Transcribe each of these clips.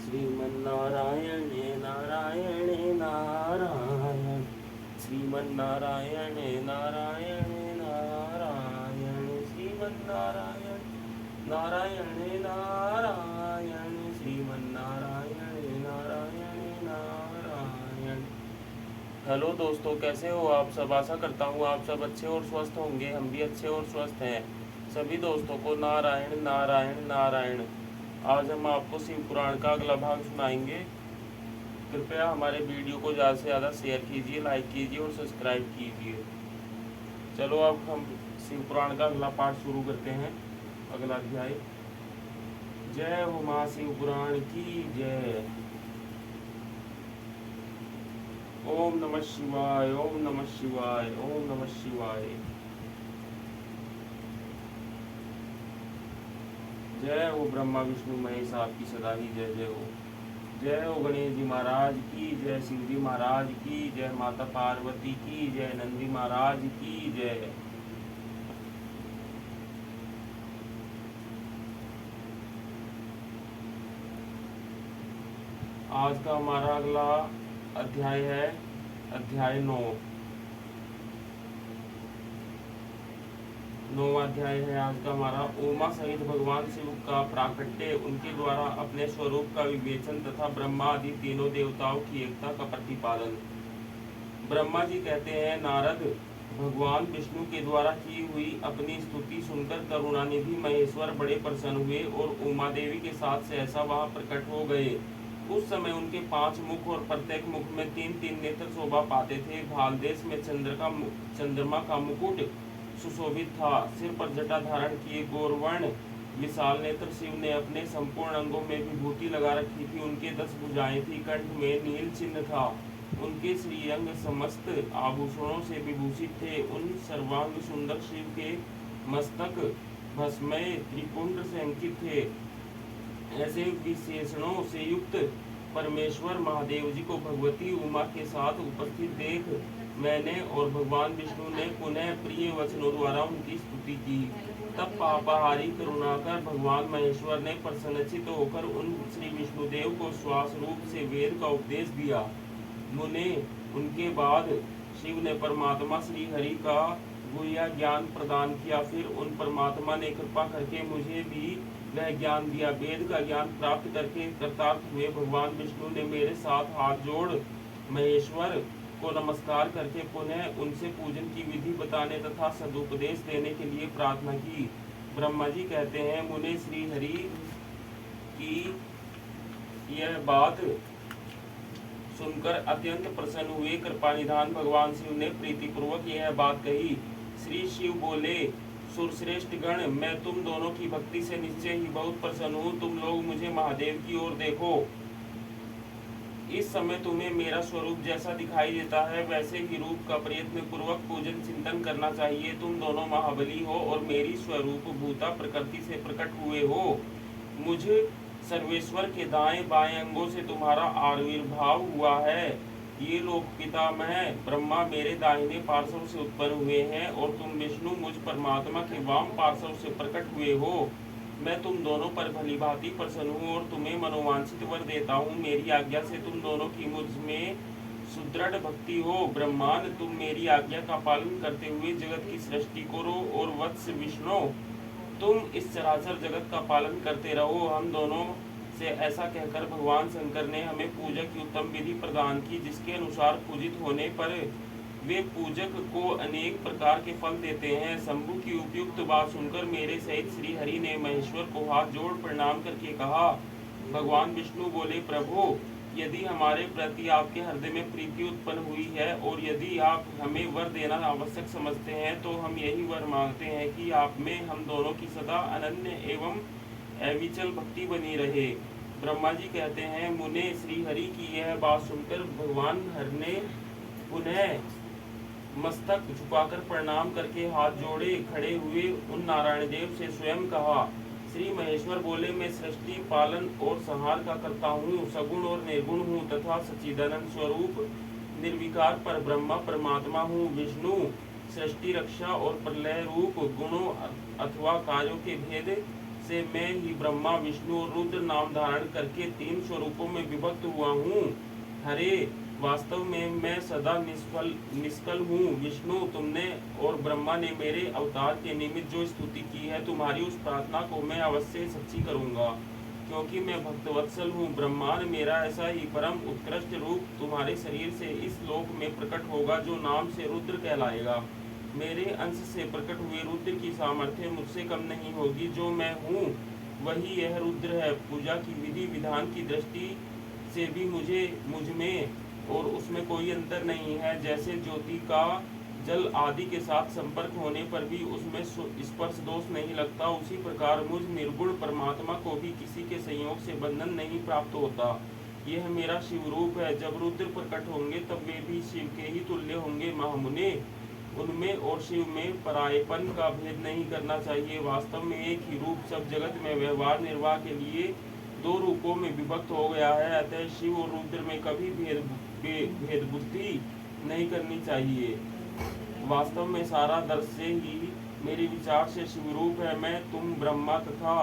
Sriman Narayana Narayan Narayan Sriman Narayana Narayan Narayan Sriman Narayana Narayan Narayan Sriman Narayana Narayan Narayan. Hello दोस्तों, कैसे हो आप सब। आशा करता हूँ आप सब अच्छे और स्वस्थ होंगे। हम भी अच्छे और स्वस्थ हैं। सभी दोस्तों को नारायण नारायण नारायण। आज हम आपको शिव पुराण का अगला भाग सुनाएंगे। कृपया हमारे वीडियो को ज़्यादा से ज़्यादा शेयर कीजिए, लाइक कीजिए और सब्सक्राइब कीजिए। चलो अब हम शिव पुराण का अगला पाठ शुरू करते हैं, अगला अध्याय। जय हो माँ शिव पुराण की जय। ओम नमः शिवाय, ओम नमः शिवाय, ओम नमः शिवाय। जय हो ब्रह्मा विष्णु महेश, आपकी सदा ही जय जय हो। जय हो गणेश जी महाराज की जय, शिव जी महाराज की जय, माता पार्वती की जय, नंदी महाराज की जय। आज का हमारा अगला अध्याय है अध्याय 9। 9वां अध्याय है आज का हमारा। उमा सहित भगवान शिव का प्राकट्य, उनके द्वारा अपने स्वरूप का विवेचन तथा ब्रह्मा आदि तीनों देवताओं की एकता का प्रतिपादन। ब्रह्मा जी कहते हैं, नारद, भगवान विष्णु के द्वारा की हुई अपनी स्तुति सुनकर करुणानिधि महेश्वर बड़े प्रसन्न हुए और उमा देवी के साथ सहसा वहां प्रकट हो गए। उस समय उनके 5 मुख और प्रत्येक मुख में 3-3 नेत्र शोभा पाते थे। भालदेश में चंद्रमा का मुकुट सुशोभित था। सिर पर जटा धारण किए गौरवर्ण विशाल नेत्र शिव ने अपने संपूर्ण अंगों में विभूति लगा रखी थी। उनके 10 भुजाएं थी। कंठ में नील चिन्ह था। उनके श्रीअंग समस्त आभूषणों से विभूषित थे। उन सर्वांग सुंदर शिव के मस्तक भस्मय त्रिपुंड से अंकित थे। ऐसे विशेषणों से युक्त परमेश्वर महादेव जी को भगवती उमा के साथ उपस्थित देख मैंने और भगवान विष्णु ने पुनः प्रिय वचनों द्वारा उनकी स्तुति की। तब पापाहारी करुणाकर भगवान महेश्वर ने प्रसन्नचित होकर उन श्री विष्णुदेव को श्वास रूप से वेद का उपदेश दिया। मुने उनके बाद शिव ने परमात्मा श्री हरि का गुह्य ज्ञान प्रदान किया। फिर उन परमात्मा ने कृपा करके मुझे भी वह ज्ञान दिया। वेद का ज्ञान प्राप्त करके कृतार्थ हुए भगवान विष्णु ने मेरे साथ हाथ जोड़ महेश्वर को नमस्कार करके पुनः उनसे पूजन की विधि बताने तथा सदुपदेश देने के लिए प्रार्थना की। ब्रह्मा जी कहते हैं, मुने श्री हरि की यह बात सुनकर अत्यंत प्रसन्न हुए। कृपा निधान भगवान शिव ने प्रीतिपूर्वक यह बात कही। श्री शिव बोले, सुरश्रेष्ठ गण, मैं तुम दोनों की भक्ति से निश्चय ही बहुत प्रसन्न हूँ। तुम लोग मुझे महादेव की ओर देखो। इस समय तुम्हें मेरा स्वरूप जैसा दिखाई देता है वैसे ही रूप का प्रयत्न पूर्वक पूजन चिंतन करना चाहिए। तुम दोनों महाबली हो और मेरी स्वरूप भूता प्रकृति से प्रकट हुए हो। मुझे सर्वेश्वर के दाएं बाएं अंगों से तुम्हारा आविर्भाव हुआ है। ये लोग पितामह ब्रह्मा मेरे दाहिने पार्श्व से उत्पन्न हुए हैं और तुम विष्णु मुझ परमात्मा के वाम पार्श्व से प्रकट हुए हो। मैं तुम दोनों पर भली भांति प्रसन्न हूँ और तुम्हें मनोवांछित वर देता हूँ। मेरी आज्ञा से तुम दोनों की मुझ में सुदृढ़ भक्ति हो। ब्रह्मांड, तुम मेरी आज्ञा का पालन करते हुए जगत की सृष्टि करो और वत्स विष्णु, तुम इस चराचर जगत का पालन करते रहो। हम दोनों से ऐसा कहकर भगवान शंकर ने हमें पूजा की उत्तम विधि प्रदान की, जिसके अनुसार पूजित होने पर वे पूजक को अनेक प्रकार के फल देते हैं। शंभु की उपयुक्त बात सुनकर मेरे सहित श्री हरि ने महेश्वर को हाथ जोड़ प्रणाम करके कहा। भगवान विष्णु बोले, प्रभु, यदि हमारे प्रति आपके हृदय में प्रीति उत्पन्न हुई है और यदि आप हमें वर देना आवश्यक समझते हैं तो हम यही वर मांगते हैं कि आप में हम दोनों की सदा अनन्य एवं अविचल भक्ति बनी रहे। ब्रह्मा जी कहते हैं, मुने श्री हरि की यह बात सुनकर भगवान हरि ने पुनः मस्तक झुकाकर प्रणाम करके हाथ जोड़े खड़े हुए उन नारायण देव से स्वयं कहा। श्री महेश्वर बोले, मैं सृष्टि पालन और संहार का करता हूँ, सगुण और निर्गुण हूँ तथा सच्चिदानंद स्वरूप निर्विकार पर ब्रह्मा परमात्मा हूँ। विष्णु सृष्टि रक्षा और प्रलय रूप गुणों अथवा कार्यों के भेद से मैं ही ब्रह्मा विष्णु और रुद्र नाम धारण करके 3 स्वरूपों में विभक्त हुआ हूँ। हरे, वास्तव में मैं सदा निष्कल हूँ। विष्णु, तुमने और ब्रह्मा ने मेरे अवतार के निमित्त जो स्तुति की है, तुम्हारी उस प्रार्थना को मैं अवश्य सच्ची करूँगा, क्योंकि मैं भक्तवत्सल हूँ। ब्रह्मांड, मेरा ऐसा ही परम उत्कृष्ट रूप तुम्हारे शरीर से इस लोक में प्रकट होगा, जो नाम से रुद्र कहलाएगा। मेरे अंश से प्रकट हुए रुद्र की सामर्थ्य मुझसे कम नहीं होगी। जो मैं हूँ वही यह रुद्र है। पूजा की विधि विधान की दृष्टि से भी मुझ में और उसमें कोई अंतर नहीं है। जैसे ज्योति का जल आदि के साथ संपर्क होने पर भी उसमें स्पर्श दोष नहीं लगता, उसी प्रकार मुझ निर्गुण परमात्मा को भी किसी के संयोग से बंधन नहीं प्राप्त होता। यह मेरा शिव रूप है। जब रुद्र प्रकट होंगे तब वे भी शिव के ही तुल्य होंगे। महामुने, उनमें और शिव में परायपन का भेद नहीं करना चाहिए। वास्तव में एक ही रूप सब जगत में व्यवहार निर्वाह के लिए 2 रूपों में विभक्त हो गया है। अतः शिव और रुद्र में कभी भेद बुद्धि नहीं करनी चाहिए। वास्तव में सारा दृश्य ही मेरे विचार से शिव रूप है। मैं, तुम, ब्रह्मा तथा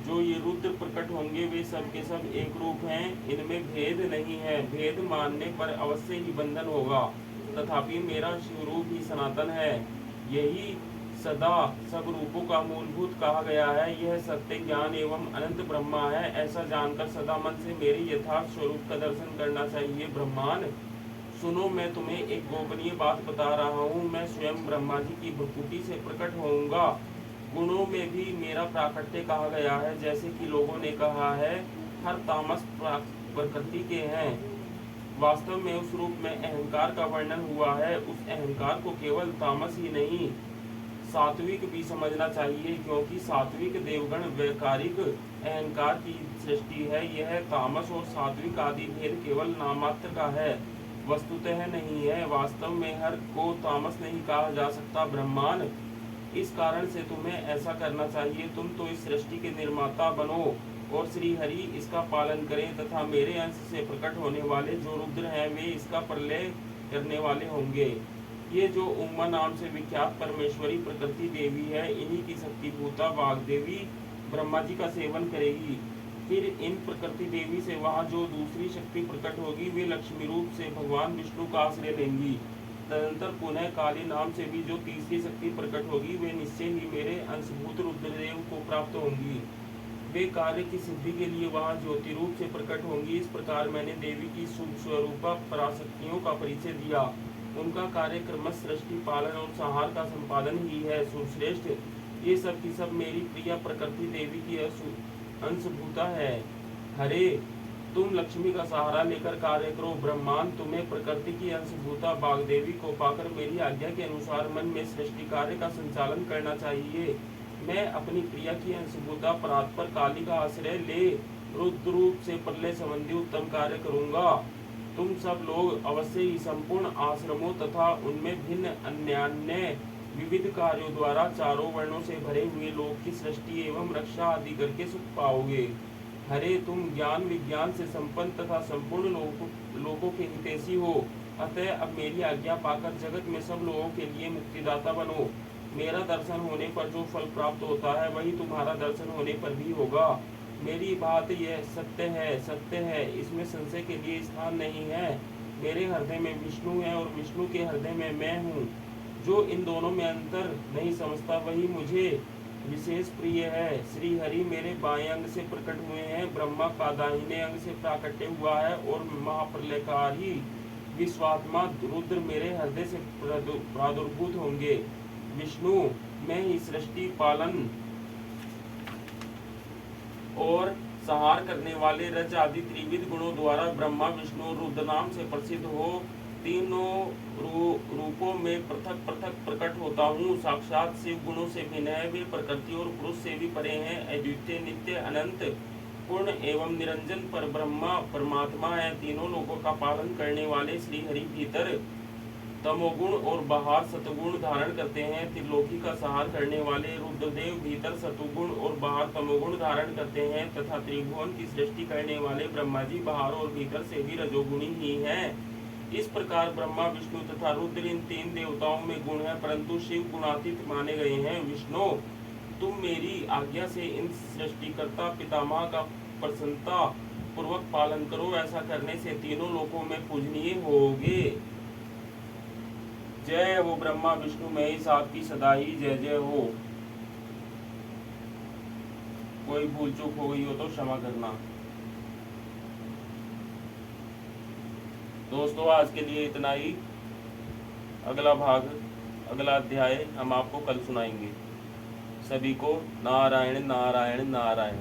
जो ये रुद्र प्रकट होंगे वे सब के सब एक रूप हैं। इनमें भेद नहीं है। भेद मानने पर अवश्य ही बंधन होगा, तथापि मेरा शिव रूप ही सनातन है। यही सदा सब रूपों का मूलभूत कहा गया है। यह सत्य ज्ञान एवं अनंत ब्रह्मा है। ऐसा जानकर सदा मन से मेरे यथार्थ स्वरूप का दर्शन करना चाहिए। ब्रह्मांड, सुनो, मैं तुम्हें एक गोपनीय बात बता रहा हूँ। मैं स्वयं ब्रह्मा जी की भ्रुकुटी से प्रकट होऊंगा। गुणों में भी मेरा प्राकट्य कहा गया है। जैसे कि लोगों ने कहा है, हर तामस प्रकृति के हैं। वास्तव में उस रूप में अहंकार का वर्णन हुआ है। उस अहंकार को केवल तामस ही नहीं, सात्विक भी समझना चाहिए, क्योंकि सात्विक देवगण वैकारिक अहंकार की सृष्टि है। यह तामस और सात्विक आदि भेद केवल नामात्र का है, वस्तुतः नहीं है। वास्तव में हर को तामस नहीं कहा जा सकता। ब्रह्मांड, इस कारण से तुम्हें ऐसा करना चाहिए। तुम तो इस सृष्टि के निर्माता बनो और श्री हरि इसका पालन करें, तथा मेरे अंश से प्रकट होने वाले जो रुद्र हैं वे इसका प्रलय करने वाले होंगे। ये जो उमा नाम से विख्यात परमेश्वरी प्रकृति देवी है, इन्हीं की शक्तिभूता वाग्देवी ब्रह्मा जी का सेवन करेगी। फिर इन प्रकृति देवी से वहाँ जो दूसरी शक्ति प्रकट होगी, वे लक्ष्मी रूप से भगवान विष्णु का आश्रय लेंगी। तदंतर पुनः काली नाम से भी जो तीसरी शक्ति प्रकट होगी, वे निश्चय ही मेरे अंशभूत रुद्रदेव को प्राप्त होंगी। वे कार्य की सिद्धि के लिए वहाँ ज्योति रूप से प्रकट होंगी। इस प्रकार मैंने देवी की शुभ स्वरूपा पराशक्तियों का परिचय दिया। उनका कार्य क्रम सृष्टि पालन और संहार का संपादन ही है। सुश्रेष्ठ, ये सब की सब मेरी प्रिय प्रकृति देवी की अंशभूता है। हरे, तुम लक्ष्मी का सहारा लेकर कार्य करो। ब्रह्मांड, तुम्हें प्रकृति की अंशभूता वाग्देवी को पाकर मेरी आज्ञा के अनुसार मन में सृष्टि कार्य का संचालन करना चाहिए। मैं अपनी प्रिया की अंशभूता परात्पर काली का आश्रय ले रुद्र रूप से प्रलय संबंधी उत्तम कार्य करूंगा। तुम सब लोग अवश्य ही संपूर्ण आश्रमों तथा उनमें भिन्न अन्यान्य विविध कार्यों द्वारा चारों वर्णों से भरे हुए लोक की सृष्टि एवं रक्षा आदि करके सुख पाओगे। हरे, तुम ज्ञान विज्ञान से संपन्न तथा संपूर्ण लोगों के हितैषी हो। अतः अब मेरी आज्ञा पाकर जगत में सब लोगों के लिए मुक्तिदाता बनो। मेरा दर्शन होने पर जो फल प्राप्त होता है, वही तुम्हारा दर्शन होने पर भी होगा। मेरी बात यह सत्य है, इसमें संशय के लिए स्थान नहीं है। मेरे हृदय में विष्णु है और विष्णु के हृदय में मैं हूँ। जो इन दोनों में अंतर नहीं समझता, वही मुझे विशेष प्रिय है। श्री हरि मेरे बाएं अंग से प्रकट हुए हैं, ब्रह्मा का दाहिने अंग से प्राकट्य हुआ है, और महाप्रलयकारी विश्वात्मा रुद्र मेरे हृदय से प्रादुर्भूत होंगे। विष्णु, मैं ही सृष्टि पालन और संहार करने वाले रज आदि त्रिविध गुणों द्वारा ब्रह्मा विष्णु रुद्र नाम से प्रसिद्ध हो तीनों रूपों में पृथक पृथक प्रकट होता हूँ। साक्षात शिव गुणों से भिन्न है, वे प्रकृति और पुरुष से भी परे हैं। अद्वितीय नित्य अनंत पूर्ण एवं निरंजन पर ब्रह्मा परमात्मा है। तीनों लोगों का पालन करने वाले श्री हरि भीतर तमोगुण और बाहर सतगुण धारण करते हैं। त्रिलोकी का संहार करने वाले रुद्रदेव भीतर सतुगुण और बाहर तमोगुण धारण करते हैं, तथा त्रिभुवन की सृष्टि करने वाले ब्रह्मा जी बाहर और भीतर से भी रजोगुणी ही हैं। इस प्रकार ब्रह्मा विष्णु तथा रुद्र इन तीन देवताओं में गुण है, परंतु शिव गुणातीत माने गए हैं। विष्णु, तुम मेरी आज्ञा से इन सृष्टिकर्ता पितामह का प्रसन्नता पूर्वक पालन करो। ऐसा करने से तीनों लोकों में पूजनीय होगे। जय हो ब्रह्मा विष्णु महेश, आपकी सदा ही जय जय हो। कोई भूल चूक हो गई हो तो क्षमा करना। दोस्तों आज के लिए इतना ही। अगला भाग, अगला अध्याय हम आपको कल सुनाएंगे। सभी को नारायण नारायण नारायण।